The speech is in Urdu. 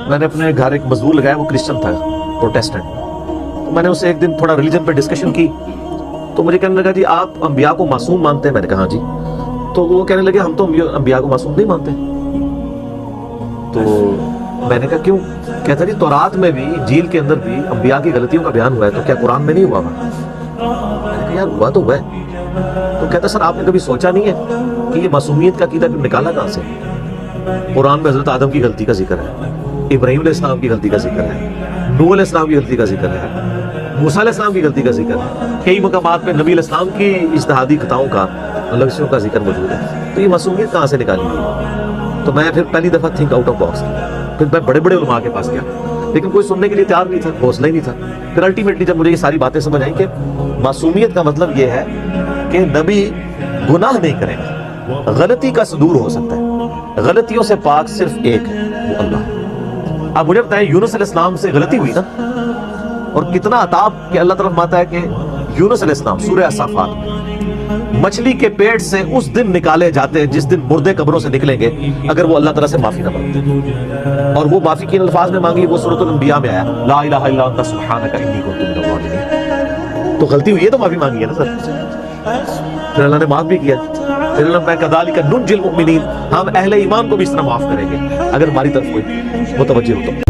میں نے اپنے گھر ایک مزدور لگایا، وہ کرسچن تھا، پروٹیسٹنٹ. تو میں نے اس سے ایک دن تھوڑا ریلیجن پہ ڈسکشن کی، تو مجھے کہنے لگا جی آپ انبیاء کو معصوم مانتے ہیں؟ میں نے کہا ہاں جی. تو وہ کہنے لگے ہم تو انبیاء کو معصوم نہیں مانتے. تو میں نے کہا کیوں؟ کہتا جی تورات میں بھی، انجیل کے اندر بھی انبیاء کی غلطیوں کا بیان ہوا ہے، تو کیا قرآن میں نہیں ہوا؟ میں نے کہا یار ہوا تو ہوا ہے. تو کہتا سر آپ نے کبھی سوچا نہیں ہے کہ یہ معصومیت کا عقیدہ نکالا کہاں سے؟ قرآن میں حضرت آدم کی غلطی کا ذکر ہے، ابراہیم علیہ السلام کی غلطی کا ذکر ہے، نوح علیہ السلام کی غلطی کا ذکر ہے، موسیٰ علیہ السلام کی غلطی کا ذکر ہے، کئی مقامات پہ نبی علیہ السلام کی اجتہادی خطاؤں کا، لغزشوں کا ذکر موجود ہے. تو یہ معصومیت کہاں سے نکالی گئی؟ تو میں پھر پہلی دفعہ تھنک آؤٹ آف باکس کی. پھر میں بڑے بڑے علماء کے پاس گیا، لیکن کوئی سننے کے لیے تیار نہیں تھا، حوصلہ ہی نہیں تھا. پھر الٹیمیٹلی جب مجھے یہ ساری باتیں سمجھ آئیں کہ معصومیت کا مطلب یہ ہے کہ نبی گناہ نہیں کریں گے، غلطی کا صدور ہو سکتا ہے، غلطیوں سے پاک صرف ایک ہے، وہ اللہ. اب مجھے بتائیں یونس علیہ السلام سے غلطی ہوئی نا، اور کتنا عطاب کہ اللہ طرف آتا ہے کہ یونس علیہ السلام سورہ الصافات مچھلی کے پیٹ سے اس دن نکالے جاتے ہیں جس دن مردے قبروں سے نکلیں گے اگر وہ اللہ تعالیٰ سے معافی نہ مانگتے. اور وہ معافی کن الفاظ میں مانگی؟ وہ سورۃ الانبیاء میں آیا، لا الہ الا انت سبحانک انی کنت من الظالمین. تو غلطی ہوئی ہے تو معافی مانگی ہے نا سر. پھر اللہ نے معاف بھی کیا. پھر اللہ نے کذالک ننجی المؤمنین، ہم اہل ایمان کو بھی اس طرح معاف کریں گے اگر ہماری طرف کوئی متوجہ ہو تو.